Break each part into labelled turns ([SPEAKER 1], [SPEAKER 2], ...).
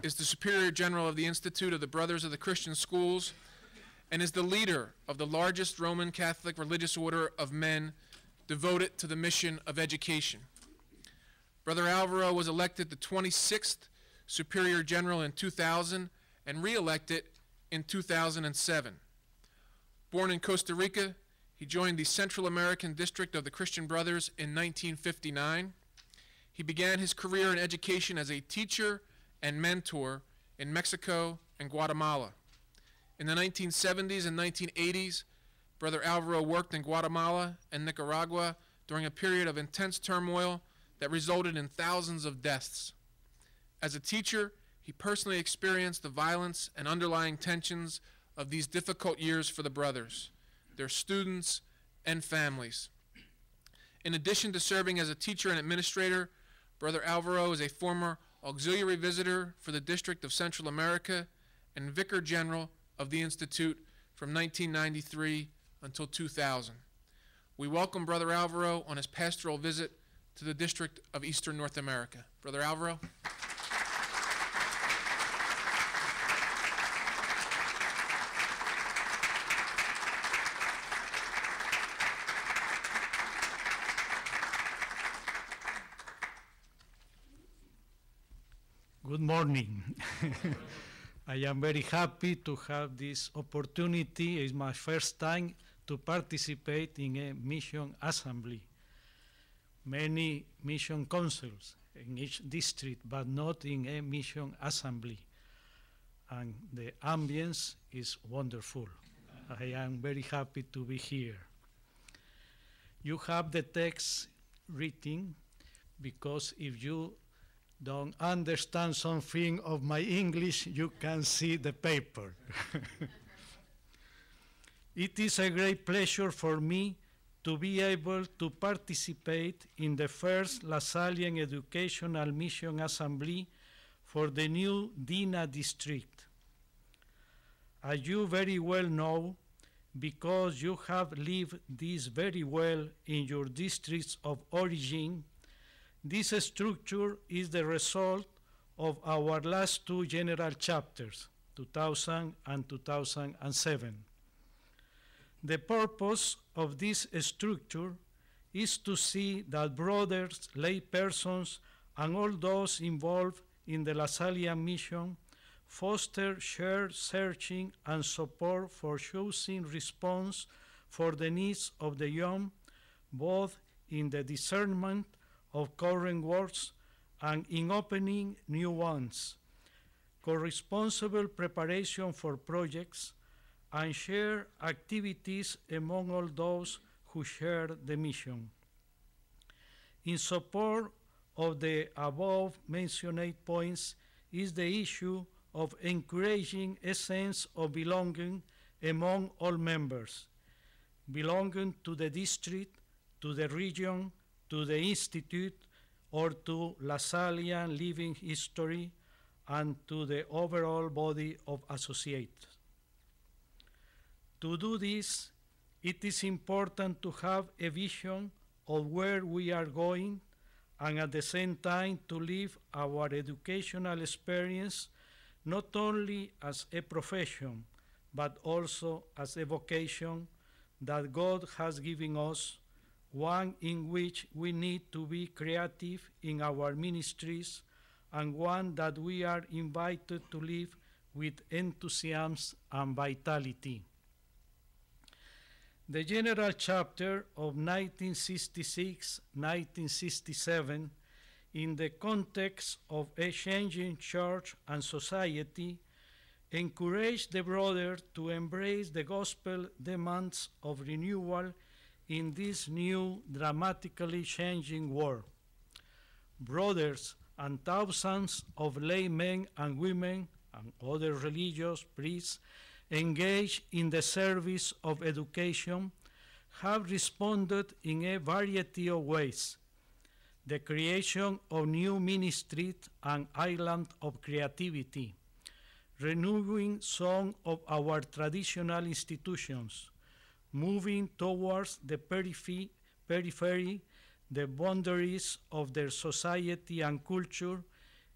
[SPEAKER 1] is the Superior General of the Institute of the Brothers of the Christian Schools and is the leader of the largest Roman Catholic religious order of men devoted to the mission of education. Brother Alvaro was elected the 26th Superior General in 2000 and re-elected in 2007. Born in Costa Rica, he joined the Central American District of the Christian Brothers in 1959. He began his career in education as a teacher and mentor in Mexico and Guatemala. In the 1970s and 1980s, Brother Alvaro worked in Guatemala and Nicaragua during a period of intense turmoil that resulted in thousands of deaths. As a teacher, he personally experienced the violence and underlying tensions of these difficult years for the brothers, their students, and families. In addition to serving as a teacher and administrator, Brother Alvaro is a former auxiliary visitor for the District of Central America and Vicar General of the Institute from 1993 until 2000. We welcome Brother Alvaro on his pastoral visit to the District of Eastern North America. Brother Alvaro.
[SPEAKER 2] Good morning. I am very happy to have this opportunity. It's my first time to participate in a mission assembly. Many mission councils in each district, but not in a mission assembly. And the ambience is wonderful. I am very happy to be here. You have the text written, because if you don't understand something of my English, you can see the paper. It is a great pleasure for me to be able to participate in the first Lasallian Educational Mission Assembly for the new Dina district. As you very well know, because you have lived this very well in your districts of origin, this structure is the result of our last two general chapters, 2000 and 2007. The purpose of this structure is to see that brothers, lay persons, and all those involved in the Lasallian mission foster shared searching and support for choosing response for the needs of the young, both in the discernment of current works and in opening new ones, co-responsible preparation for projects, and share activities among all those who share the mission. In support of the above-mentioned points is the issue of encouraging a sense of belonging among all members, belonging to the district, to the region, to the Institute, or to Lasallian living history, and to the overall body of associates. To do this, it is important to have a vision of where we are going, and at the same time to live our educational experience not only as a profession, but also as a vocation that God has given us, one in which we need to be creative in our ministries, and one that we are invited to live with enthusiasm and vitality. The general chapter of 1966-1967, in the context of a changing church and society, encouraged the brothers to embrace the gospel demands of renewal in this new, dramatically changing world. Brothers and thousands of laymen and women and other religious priests engaged in the service of education have responded in a variety of ways. The creation of new ministries and islands of creativity, renewing some of our traditional institutions, moving towards the periphery, the boundaries of their society and culture,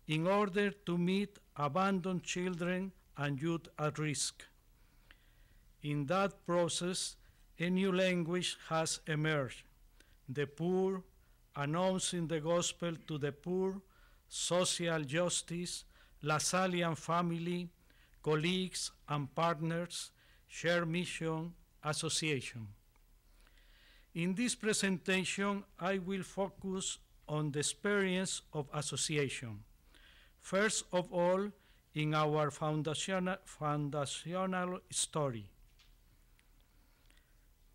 [SPEAKER 2] in order to meet abandoned children and youth at risk. In that process, a new language has emerged: the poor, announcing the gospel to the poor, social justice, Lasallian family, colleagues and partners, shared mission, association. In this presentation, I will focus on the experience of association. First of all, in our foundational story.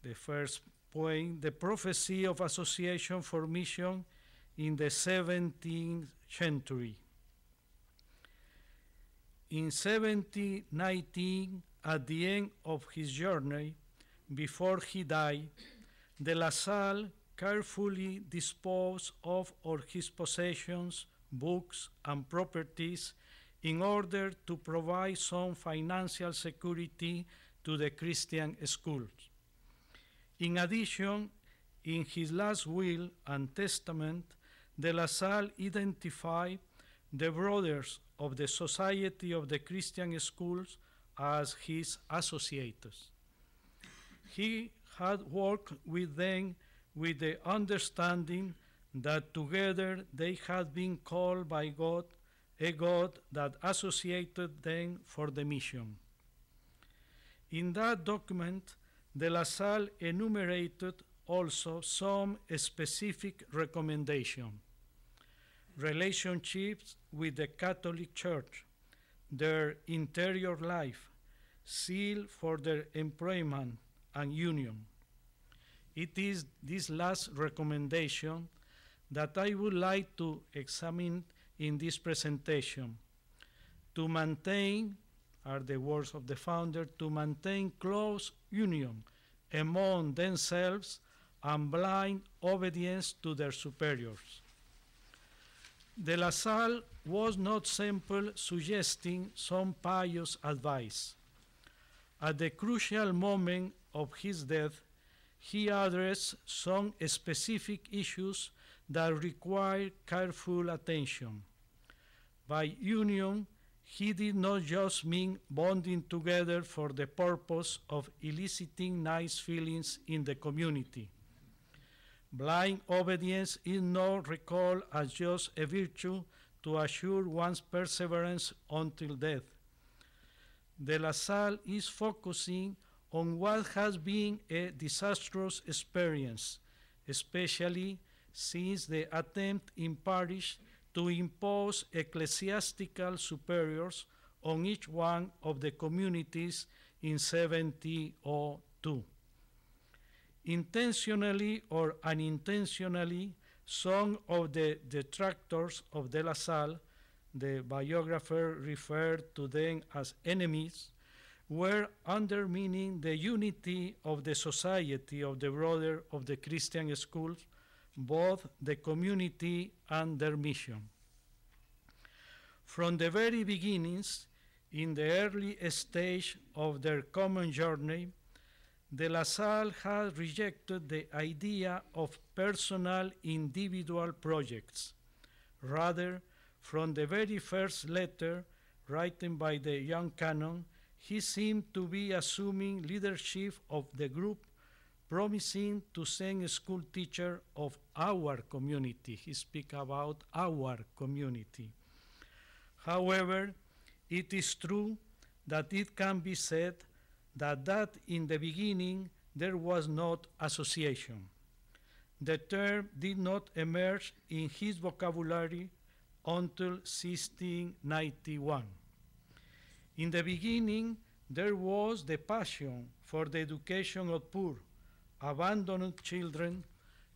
[SPEAKER 2] The first point, the prophecy of association for mission in the 17th century. In 1719, at the end of his journey, before he died, de La Salle carefully disposed of all his possessions, books, and properties in order to provide some financial security to the Christian schools. In addition, in his last will and testament, de La Salle identified the brothers of the Society of the Christian Schools as his associates. He had worked with them with the understanding that together they had been called by God, a God that associated them for the mission. In that document, de La Salle enumerated also some specific recommendations: relationships with the Catholic Church, their interior life, zeal for their employment and union. It is this last recommendation that I would like to examine in this presentation. To maintain, are the words of the founder, to maintain close union among themselves and blind obedience to their superiors. De La Salle was not simply suggesting some pious advice. At the crucial moment of his death, he addressed some specific issues that require careful attention. By union, he did not just mean bonding together for the purpose of eliciting nice feelings in the community. Blind obedience is not recalled as just a virtue to assure one's perseverance until death. De La Salle is focusing on what has been a disastrous experience, especially since the attempt in Paris to impose ecclesiastical superiors on each one of the communities in 1702. Intentionally or unintentionally, some of the detractors of de La Salle, the biographer referred to them as enemies, were undermining the unity of the Society of the Brothers of the Christian Schools, both the community and their mission. From the very beginnings, in the early stage of their common journey, de La Salle had rejected the idea of personal individual projects. Rather, from the very first letter written by the young canon, he seemed to be assuming leadership of the group, promising to send a school teacher of our community. He speaks about our community. However, it is true that it can be said that in the beginning there was not association. The term did not emerge in his vocabulary until 1691. In the beginning, there was the passion for the education of poor, abandoned children,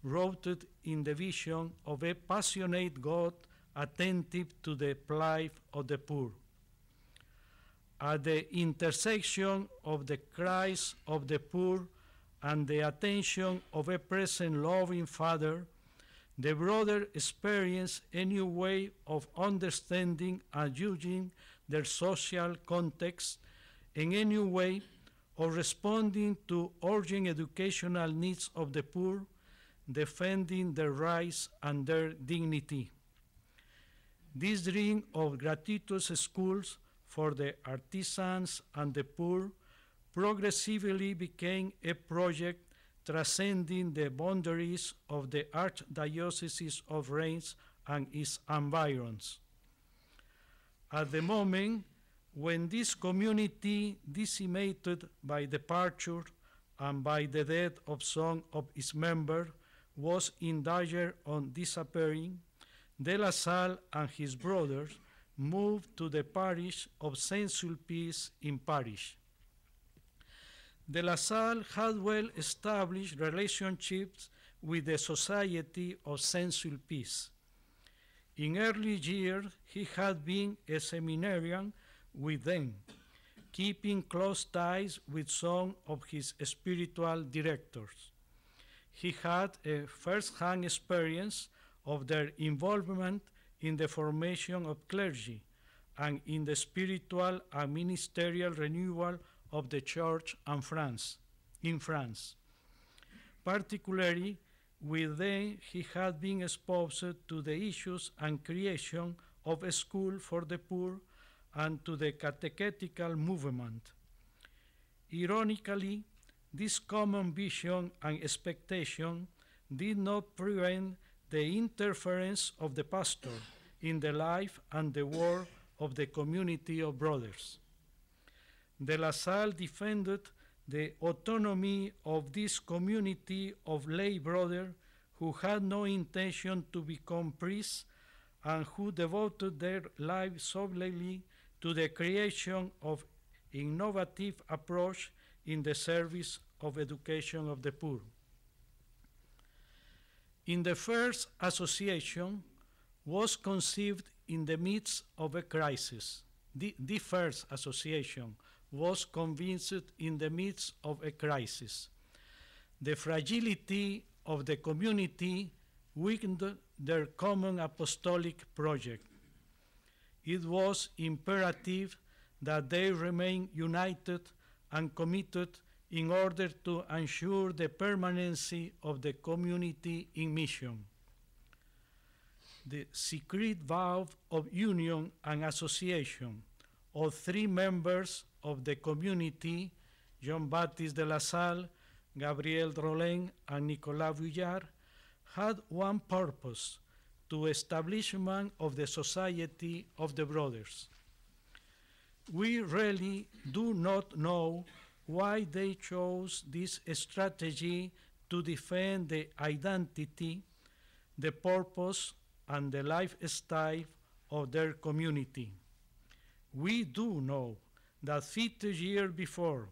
[SPEAKER 2] rooted in the vision of a passionate God attentive to the plight of the poor. At the intersection of the cries of the poor and the attention of a present loving Father, the brother experienced a new way of understanding and judging their social context, and a new way of responding to urgent educational needs of the poor, defending their rights and their dignity. This dream of gratuitous schools for the artisans and the poor progressively became a project transcending the boundaries of the Archdiocese of Reims and its environs. At the moment when this community, decimated by departure and by the death of some of its members, was in danger of disappearing, De La Salle and his brothers moved to the parish of Saint-Sulpice in Paris. De La Salle had well-established relationships with the Society of Saint-Sulpice. In early years, he had been a seminarian with them, keeping close ties with some of his spiritual directors. He had a first-hand experience of their involvement in the formation of clergy and in the spiritual and ministerial renewal of the Church in France. Particularly, with them he had been exposed to the issues and creation of a school for the poor and to the catechetical movement. Ironically, this common vision and expectation did not prevent the interference of the pastor in the life and the work of the community of brothers. De La Salle defended the autonomy of this community of lay brothers who had no intention to become priests and who devoted their lives solely to the creation of innovative approach in the service of education of the poor. In the first association was conceived in the midst of a crisis. The first association was convinced in the midst of a crisis. The fragility of the community weakened their common apostolic project. It was imperative that they remain united and committed in order to ensure the permanency of the community in mission. The secret vow of union and association of three members of the community, Jean-Baptiste de La Salle, Gabriel Rollin, and Nicolas Vuillard, had one purpose: to establishment of the Society of the Brothers. We really do not know why they chose this strategy to defend the identity, the purpose, and the lifestyle of their community. We do know that 50 years before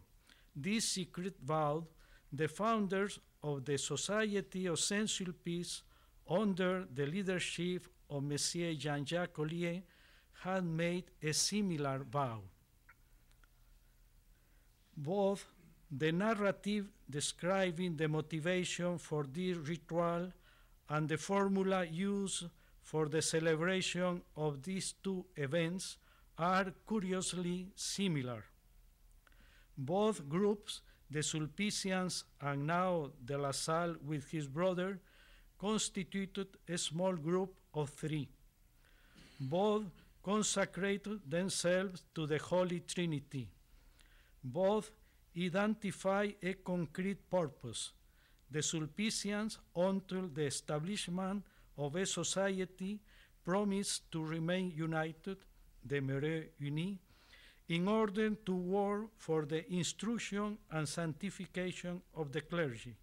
[SPEAKER 2] this secret vow, the founders of the Society of Saint-Sulpice, under the leadership of Monsieur Jean-Jacques Ollier, had made a similar vow. Both the narrative describing the motivation for this ritual and the formula used for the celebration of these two events are curiously similar. Both groups, the Sulpicians and now De La Salle with his brother, constituted a small group of three. Both consecrated themselves to the Holy Trinity. Both identify a concrete purpose. The Sulpicians, until the establishment of a society, promised to remain united, demeure unis, in order to work for the instruction and sanctification of the clergy,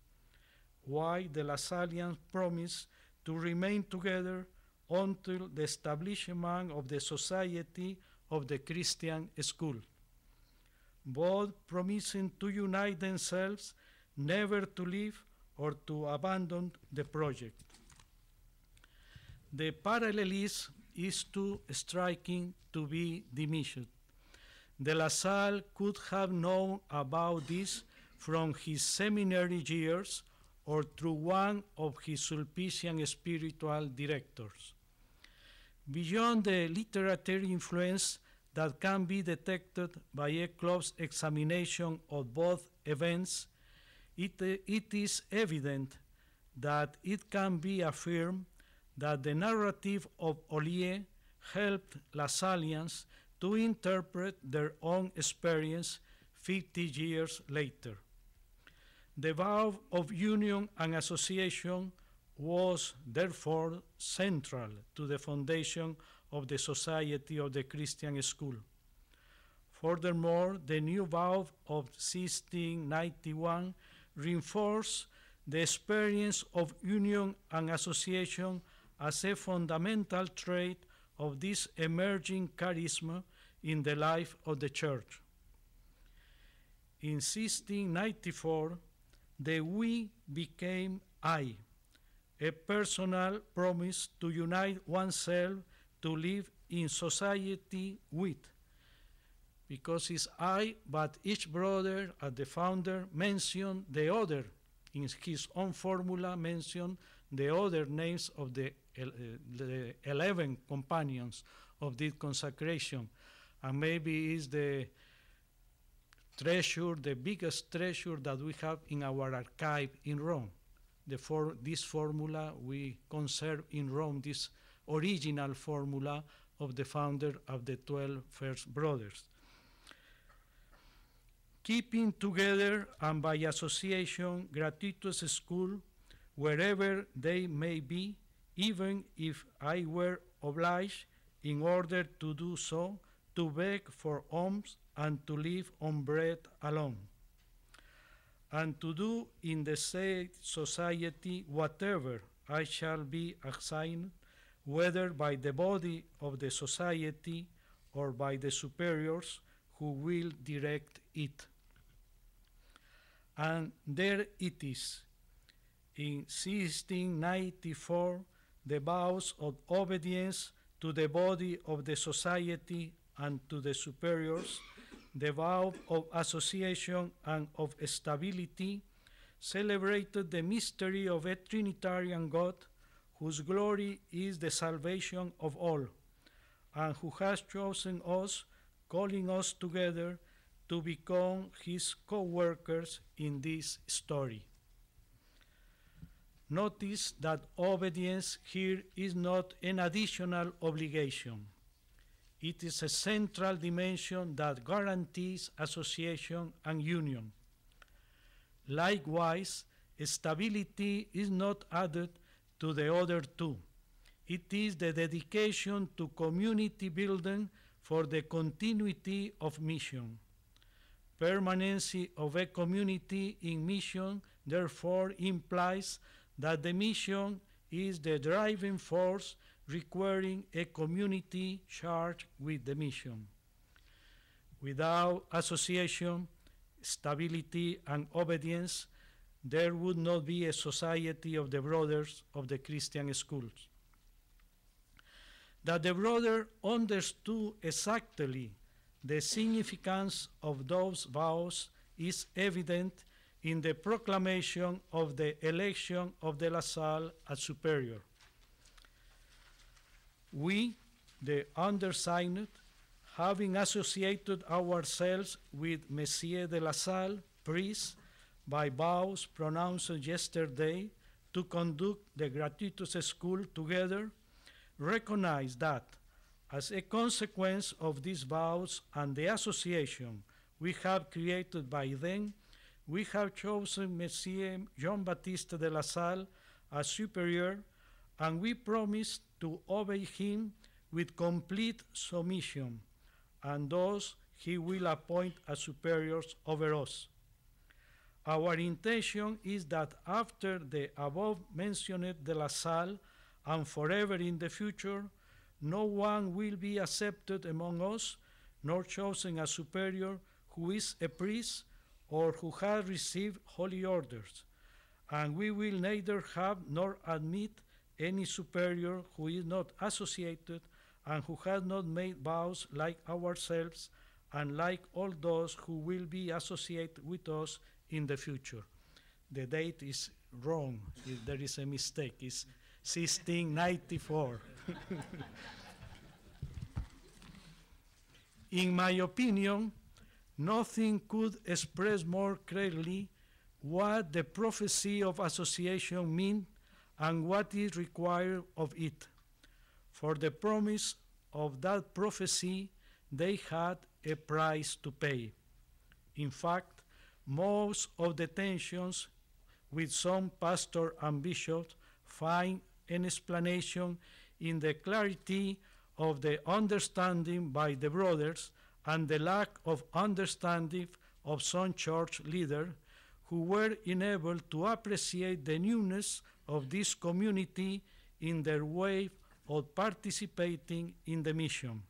[SPEAKER 2] while the La Sallians promised to remain together until the establishment of the Society of the Christian School, both promising to unite themselves, never to leave or to abandon the project. The parallelism is too striking to be diminished. De La Salle could have known about this from his seminary years or through one of his Sulpician spiritual directors. Beyond the literary influence that can be detected by a close examination of both events, it is evident that it can be affirmed that the narrative of Ollier helped Lasalians to interpret their own experience 50 years later. The vow of union and association was therefore central to the foundation of the Society of the Christian School. Furthermore, the new vow of 1691 reinforced the experience of union and association as a fundamental trait of this emerging charisma in the life of the Church. In 1694, the we became I, a personal promise to unite oneself to live in society with, because it's I, but each brother, as the founder, mentioned the other, in his own formula, mentioned the other names of the 11 companions of this consecration. And maybe it's the treasure, the biggest treasure that we have in our archive in Rome. This formula we conserve in Rome, this original formula of the founder of the 12 first brothers. Keeping together and by association gratuitous school wherever they may be, even if I were obliged, in order to do so, to beg for alms and to live on bread alone, and to do in the said society whatever I shall be assigned, whether by the body of the society or by the superiors who will direct it. And there it is. In 1694, the vows of obedience to the body of the society and to the superiors, the vow of association and of stability, celebrated the mystery of a Trinitarian God, whose glory is the salvation of all, and who has chosen us, calling us together to become his co-workers in this story. Notice that obedience here is not an additional obligation. It is a central dimension that guarantees association and union. Likewise, stability is not added to the other two. It is the dedication to community building for the continuity of mission. Permanency of a community in mission therefore implies that the mission is the driving force requiring a community charged with the mission. Without association, stability, and obedience, there would not be a society of the brothers of the Christian schools. That the brother understood exactly the significance of those vows is evident in the proclamation of the election of de La Salle as superior. We, the undersigned, having associated ourselves with Monsieur de La Salle, priest, by vows pronounced yesterday to conduct the gratuitous school together, recognize that, as a consequence of these vows and the association we have created by them, we have chosen Monsieur Jean-Baptiste de La Salle as superior, and we promise to obey him with complete submission, and thus he will appoint as superiors over us. Our intention is that after the above-mentioned de La Salle, and forever in the future, no one will be accepted among us, nor chosen as superior, who is a priest or who has received holy orders. And we will neither have nor admit any superior who is not associated and who has not made vows like ourselves and like all those who will be associated with us in the future. The date is wrong. There is a mistake. It's 1694. In my opinion, nothing could express more clearly what the prophecy of association means and what is required of it. For the promise of that prophecy, they had a price to pay. In fact, most of the tensions with some pastors and bishops find an explanation in the clarity of the understanding by the brothers and the lack of understanding of some church leaders who were unable to appreciate the newness of this community in their way of participating in the mission.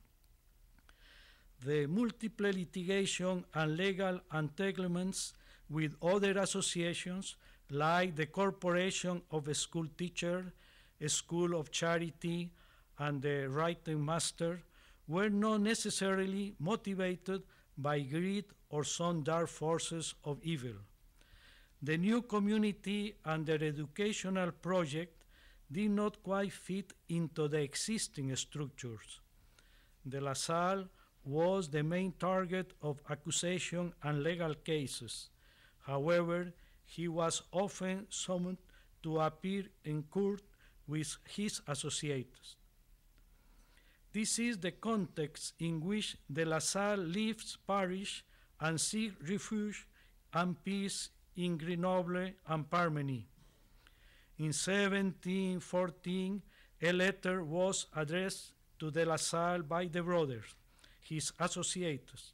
[SPEAKER 2] The multiple litigation and legal entanglements with other associations like the Corporation of a School Teacher, a School of Charity, and the Writing Master were not necessarily motivated by greed or some dark forces of evil. The new community and their educational project did not quite fit into the existing structures. De La Salle was the main target of accusation and legal cases. However, he was often summoned to appear in court with his associates. This is the context in which De La Salle leaves Paris and seeks refuge and peace in Grenoble and Parmeny. In 1714, a letter was addressed to De La Salle by the brothers, his associates,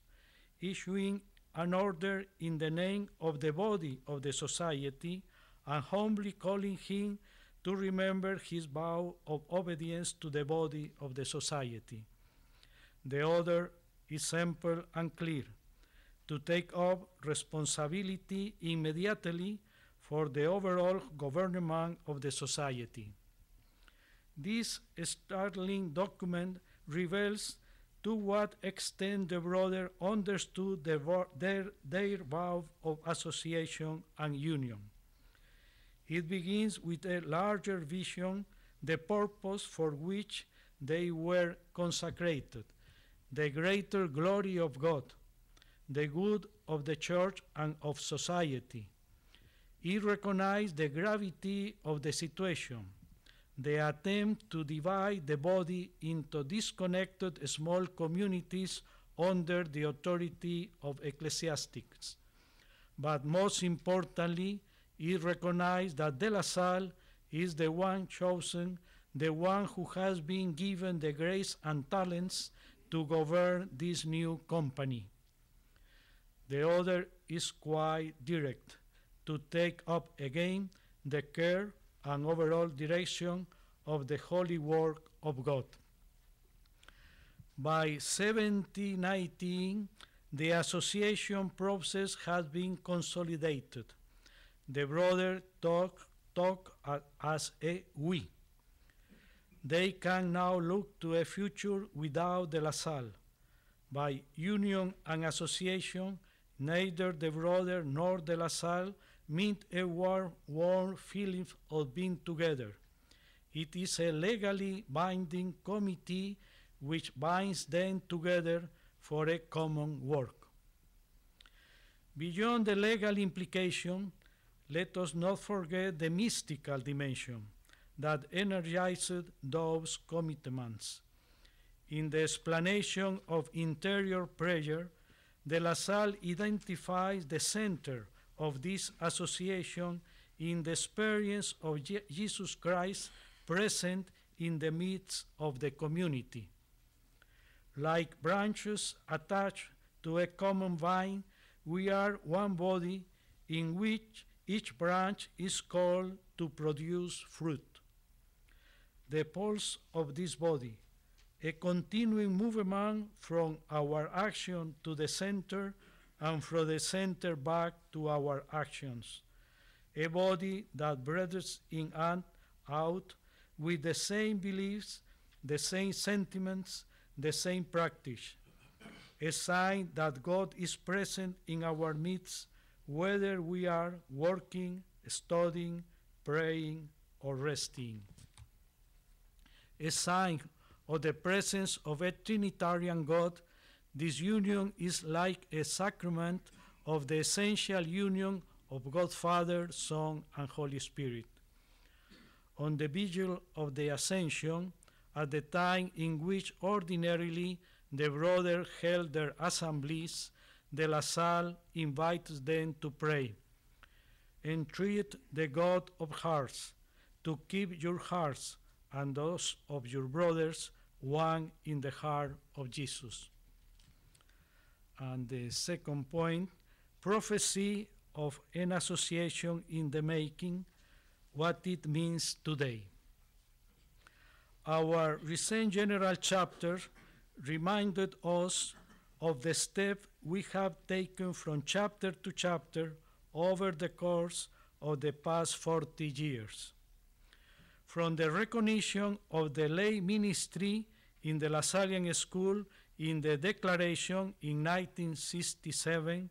[SPEAKER 2] issuing an order in the name of the body of the society and humbly calling him to remember his vow of obedience to the body of the society. The order is simple and clear: to take up responsibility immediately for the overall government of the society. This startling document reveals to what extent the brothers understood their vow of association and union. It begins with a larger vision, the purpose for which they were consecrated, the greater glory of God, the good of the church and of society. It recognized the gravity of the situation, the attempt to divide the body into disconnected small communities under the authority of ecclesiastics. But most importantly, it recognized that De La Salle is the one chosen, the one who has been given the grace and talents to govern this new company. The order is quite direct: to take up again the care and overall direction of the holy work of God. By 1719, the association process had been consolidated. The brothers talk as a we. They can now look to a future without De La Salle. By union and association, neither the brother nor De La Salle meant a warm feeling of being together. It is a legally binding committee which binds them together for a common work. Beyond the legal implication, let us not forget the mystical dimension that energized those commitments. In the explanation of interior prayer, De La Salle identifies the center of this association in the experience of Jesus Christ present in the midst of the community. Like branches attached to a common vine, we are one body in which each branch is called to produce fruit. The pulse of this body, a continuing movement from our action to the center and from the center back to our actions. A body that breathes in and out with the same beliefs, the same sentiments, the same practice. A sign that God is present in our midst, whether we are working, studying, praying, or resting. A sign of the presence of a Trinitarian God, this union is like a sacrament of the essential union of God Father, Son, and Holy Spirit. On the vigil of the Ascension, at the time in which ordinarily the brothers held their assemblies, the La Salle invites them to pray. Entreat the God of hearts to keep your hearts and those of your brothers one in the heart of Jesus. And the second point, prophecy of an association in the making, what it means today. Our recent general chapter reminded us of the step we have taken from chapter to chapter over the course of the past 40 years. From the recognition of the lay ministry in the La Sallian School in the Declaration in 1967,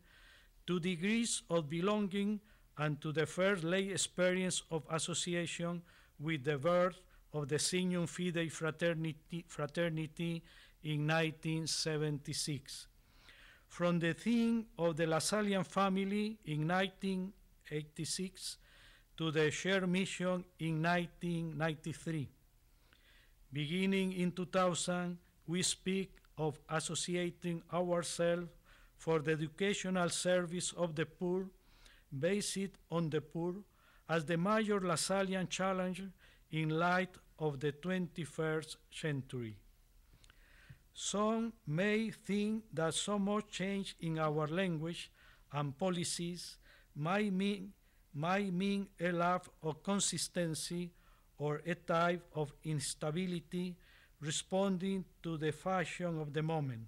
[SPEAKER 2] to degrees of belonging and to the first lay experience of association with the birth of the Signum Fidei fraternity in 1976. From the theme of the La Sallian family in 1986 to the shared mission in 1993. Beginning in 2000, we speak of associating ourselves for the educational service of the poor, based on the poor, as the major La Sallian challenge in light of the 21st century. Some may think that so much change in our language and policies might mean a lack of consistency or a type of instability responding to the fashion of the moment.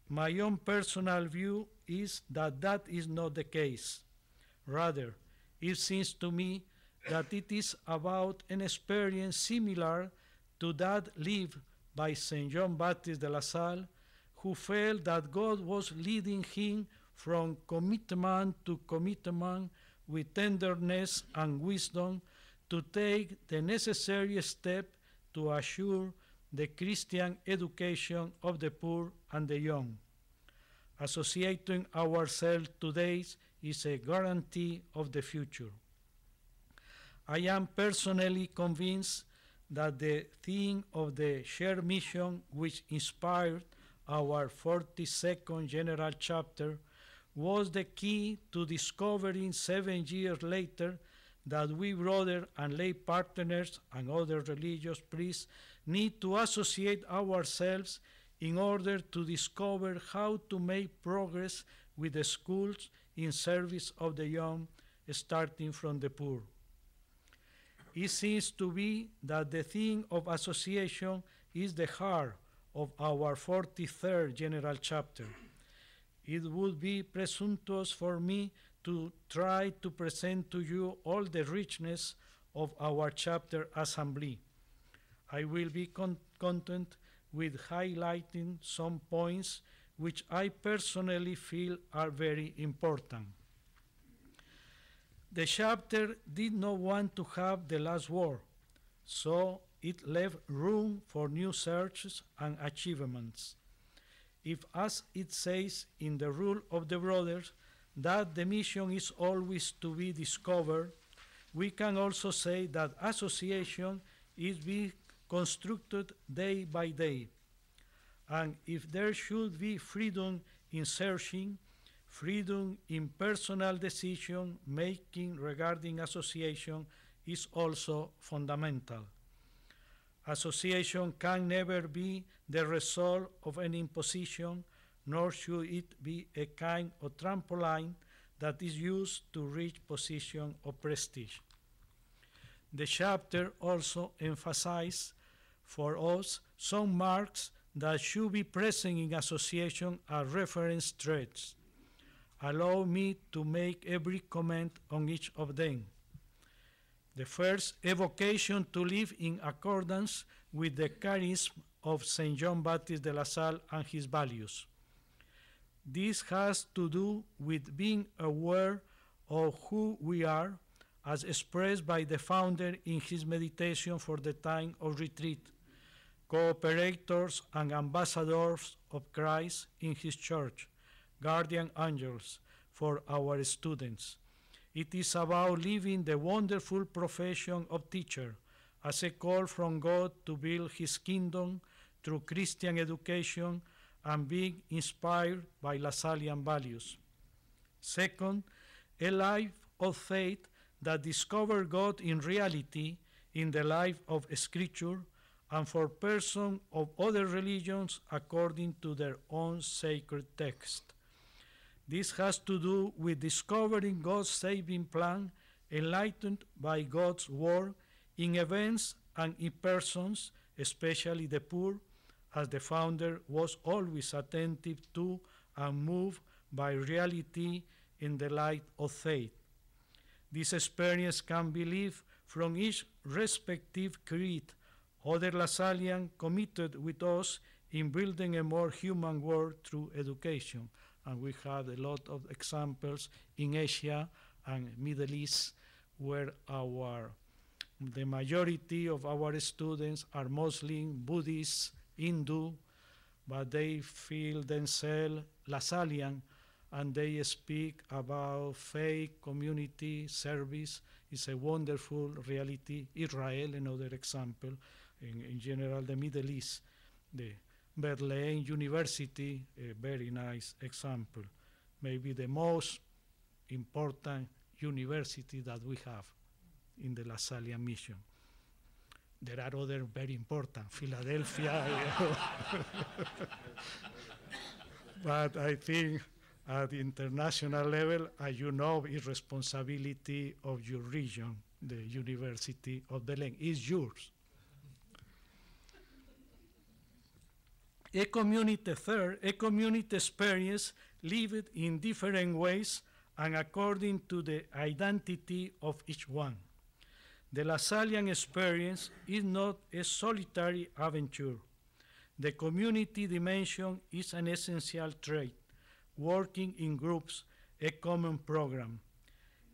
[SPEAKER 2] My own personal view is that that is not the case. Rather, it seems to me that it is about an experience similar to that lived by St. John Baptist de La Salle, who felt that God was leading him from commitment to commitment with tenderness and wisdom to take the necessary step to assure the Christian education of the poor and the young. Associating ourselves today is a guarantee of the future. I am personally convinced that the theme of the shared mission which inspired our 42nd General Chapter was the key to discovering 7 years later that we brothers and lay partners and other religious priests need to associate ourselves in order to discover how to make progress with the schools in service of the young, starting from the poor. It seems to be that the theme of association is the heart of our 43rd General Chapter. It would be presumptuous for me to try to present to you all the richness of our chapter assembly. I will be content with highlighting some points which I personally feel are very important. The chapter did not want to have the last word, so it left room for new searches and achievements. If, as it says in the Rule of the Brothers, that the mission is always to be discovered, we can also say that association is being constructed day by day. And if there should be freedom in searching, freedom in personal decision making regarding association is also fundamental. Association can never be the result of an imposition, nor should it be a kind of trampoline that is used to reach position of prestige. The chapter also emphasizes for us some marks that should be present in association as reference traits. Allow me to make a brief comment on each of them. The first, a vocation to live in accordance with the charism of St. John Baptist de La Salle and his values. This has to do with being aware of who we are, as expressed by the founder in his meditation for the time of retreat, cooperators and ambassadors of Christ in his church, guardian angels for our students. It is about living the wonderful profession of teacher as a call from God to build his kingdom through Christian education and being inspired by Lasallian values. Second, a life of faith that discovers God in reality in the life of Scripture and for persons of other religions according to their own sacred text. This has to do with discovering God's saving plan, enlightened by God's word, in events and in persons, especially the poor, as the founder was always attentive to and moved by reality in the light of faith. This experience can be lived from each respective creed. Other Lasallians committed with us in building a more human world through education. And we have a lot of examples in Asia and Middle East where the majority of our students are Muslim, Buddhist, Hindu, but they feel themselves Lasallian and they speak about faith, community, service. It's a wonderful reality. Israel, another example. In general, the Middle East, the Berlin University, a very nice example. Maybe the most important university that we have in the LaSallian mission. There are other very important, Philadelphia. But I think at the international level, as you know, it's responsibility of your region, the University of Berlin. It's yours. A community experience lived in different ways and according to the identity of each one. The Lasallian experience is not a solitary adventure. The community dimension is an essential trait, working in groups, a common program.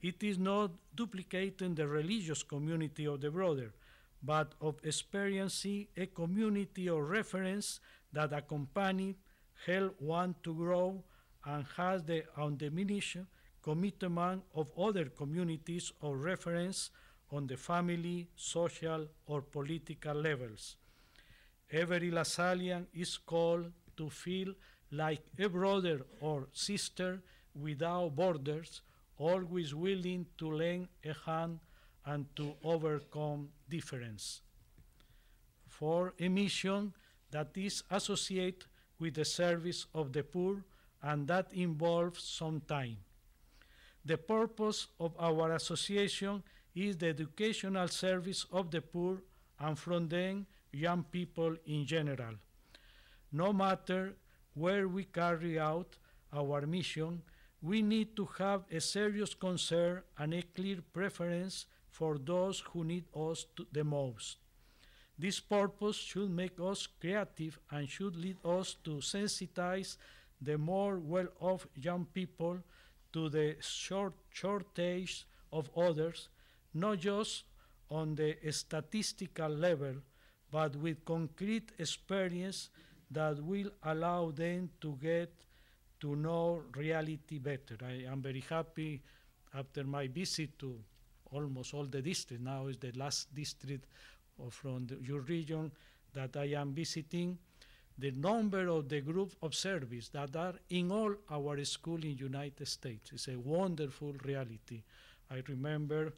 [SPEAKER 2] It is not duplicating the religious community of the brother, but of experiencing a community of reference that accompanied, help one to grow, and has the undiminished commitment of other communities of reference on the family, social, or political levels. Every Lasallian is called to feel like a brother or sister without borders, always willing to lend a hand and to overcome difference. For a mission that is associated with the service of the poor and that involves some time. The purpose of our association is the educational service of the poor and from them young people in general. No matter where we carry out our mission, we need to have a serious concern and a clear preference for those who need us the most. This purpose should make us creative and should lead us to sensitize the more well-off young people to the shortage of others, not just on the statistical level, but with concrete experience that will allow them to get to know reality better. I am very happy after my visit to almost all the districts. Now is the last district from your region that I am visiting. The number of the group of service that are in all our schools in United States is a wonderful reality. I remember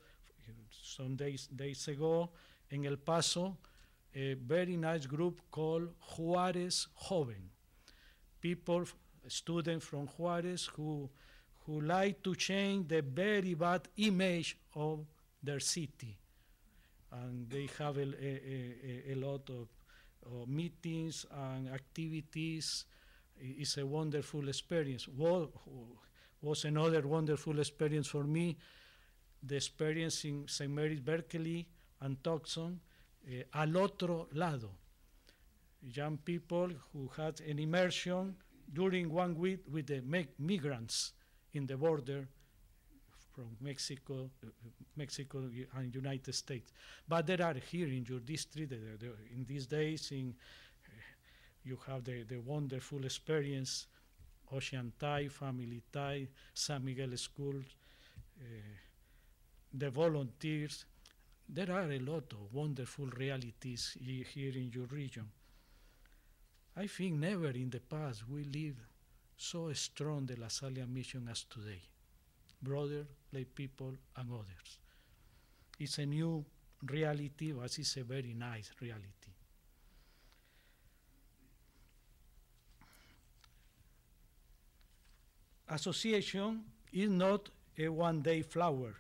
[SPEAKER 2] some days ago in El Paso, a very nice group called Juarez Joven. People, students from Juarez who like to change the very bad image of their city. And they have a lot of meetings and activities. It's a wonderful experience. Was another wonderful experience for me, the experience in St. Mary's, Berkeley, and Tucson, al otro lado. Young people who had an immersion during 1 week with the migrants in the border from Mexico and United States. But there are here in your district, in these days, you have the wonderful experience, Ocean Thai, Family Thai, San Miguel Schools, the volunteers. there are a lot of wonderful realities here in your region. I think never in the past we lived so strong the La Salle mission as today. Brothers, lay people, and others. It's a new reality, but it's a very nice reality. Association is not a one-day flower.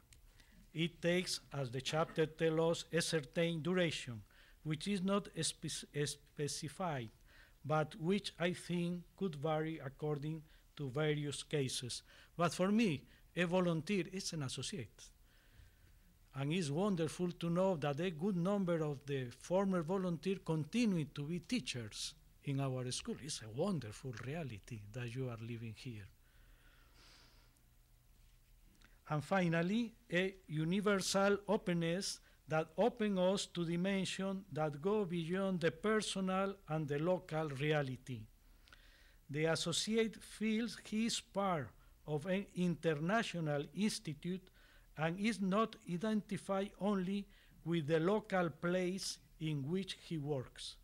[SPEAKER 2] It takes, as the chapter tells us, a certain duration, which is not specified, but which I think could vary according to various cases. But for me, a volunteer is an associate. And it's wonderful to know that a good number of the former volunteers continue to be teachers in our school. It's a wonderful reality that you are living here. And finally, a universal openness that opens us to dimensions that go beyond the personal and the local reality. The associate feels he is part of an international institute and is not identified only with the local place in which he works.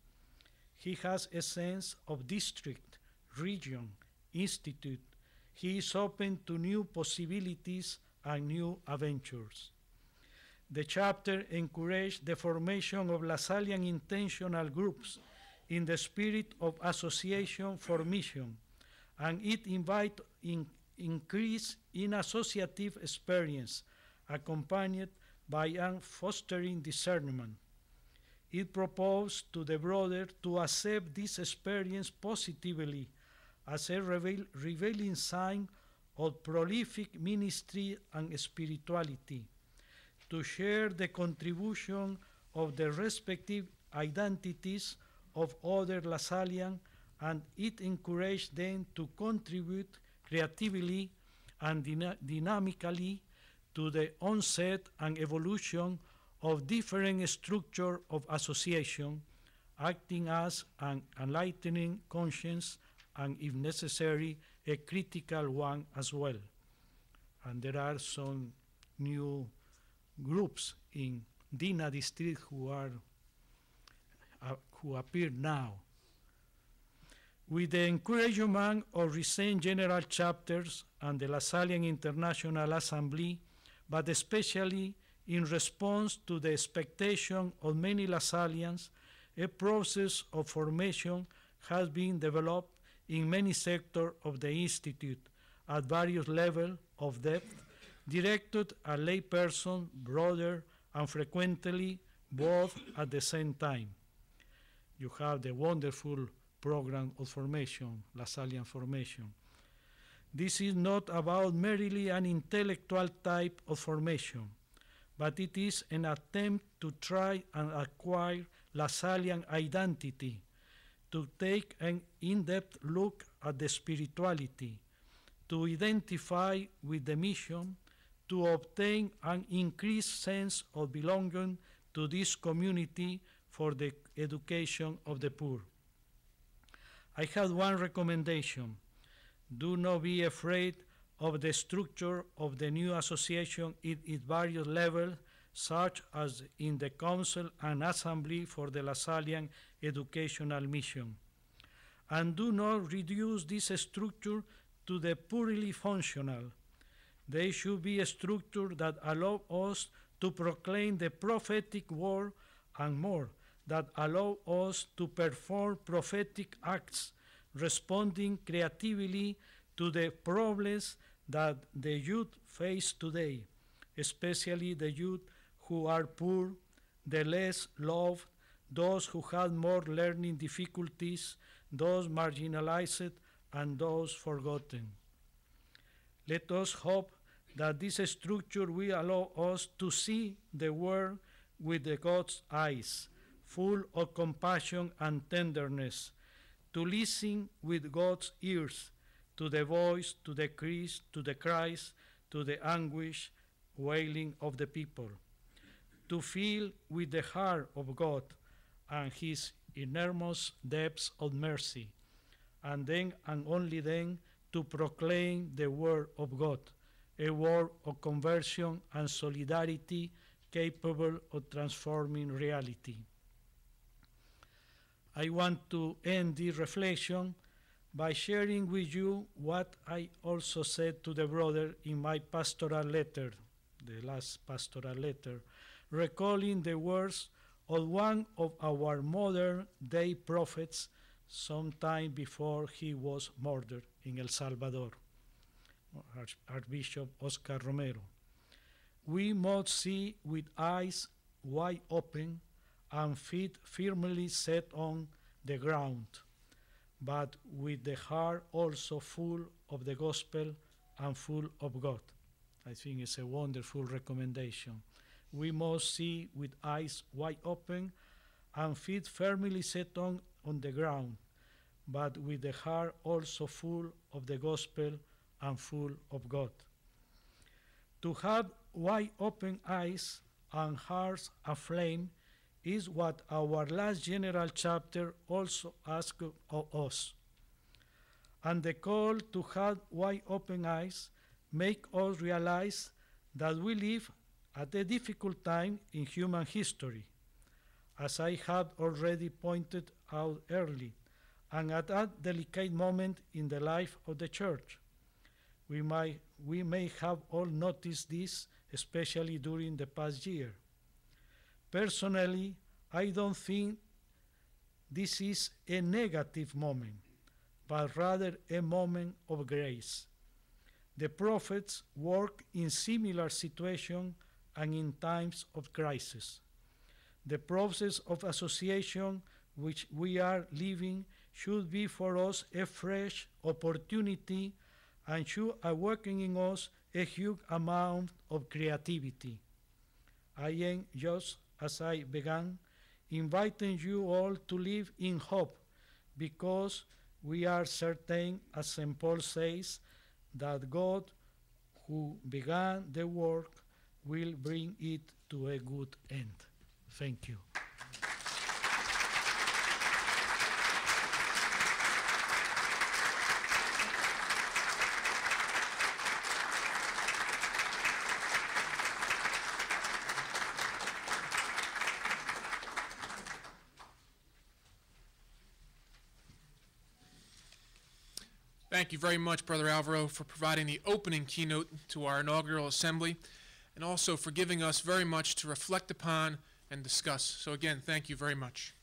[SPEAKER 2] He has a sense of district, region, institute. He is open to new possibilities and new adventures. The chapter encouraged the formation of Lasallian intentional groups in the spirit of association for mission, and it invites increase in associative experience, accompanied by an fostering discernment. It proposed to the brother to accept this experience positively as a revealing sign of prolific ministry and spirituality, to share the contribution of the respective identities of other Lasallians, and it encouraged them to contribute creatively and dynamically to the onset and evolution of different structures of association, acting as an enlightening conscience and, if necessary, a critical one as well. And there are some new groups in Dina district who appear now. With the encouragement of recent general chapters and the Lasallian International Assembly, but especially in response to the expectation of many Lasallians, a process of formation has been developed in many sectors of the Institute at various levels of depth, directed at layperson, brother, and frequently both at the same time. You have the wonderful program of formation, Lasallian formation. This is not about merely an intellectual type of formation, but it is an attempt to try and acquire Lasallian identity, to take an in-depth look at the spirituality, to identify with the mission, to obtain an increased sense of belonging to this community for the education of the poor. I have one recommendation. Do not be afraid of the structure of the new association at its various levels, such as in the Council and Assembly for the Lasallian Educational Mission. And do not reduce this structure to the purely functional. They should be a structure that allow us to proclaim the prophetic word, and more, that allow us to perform prophetic acts, responding creatively to the problems that the youth face today, especially the youth who are poor, the less loved, those who have more learning difficulties, those marginalized, and those forgotten. Let us hope that this structure will allow us to see the world with the God's eyes, full of compassion and tenderness, to listen with God's ears to the voice, to the cries, to the anguish, wailing of the people, to feel with the heart of God and his enormous depths of mercy, and then and only then to proclaim the word of God, a word of conversion and solidarity capable of transforming reality. I want to end this reflection by sharing with you what I also said to the brother in my pastoral letter, the last pastoral letter, recalling the words of one of our modern-day prophets sometime before he was murdered in El Salvador, Archbishop Oscar Romero. We must see with eyes wide open and feet firmly set on the ground, but with the heart also full of the gospel and full of God. I think it's a wonderful recommendation. We must see with eyes wide open and feet firmly set on the ground, but with the heart also full of the gospel and full of God. To have wide open eyes and hearts aflame is what our last general chapter also asks of us. And the call to have wide open eyes make us realize that we live at a difficult time in human history, as I had already pointed out early, and at that delicate moment in the life of the church. We may have all noticed this, especially during the past year. Personally, I don't think this is a negative moment, but rather a moment of grace. The prophets work in similar situations and in times of crisis. The process of association which we are living should be for us a fresh opportunity and should awaken in us a huge amount of creativity. I am, just as I began, inviting you all to live in hope, because we are certain, as St. Paul says, that God, who began the work, will bring it to a good end. Thank you.
[SPEAKER 1] Thank you very much, Brother Alvaro, for providing the opening keynote to our inaugural assembly, and also for giving us very much to reflect upon and discuss. So again, thank you very much.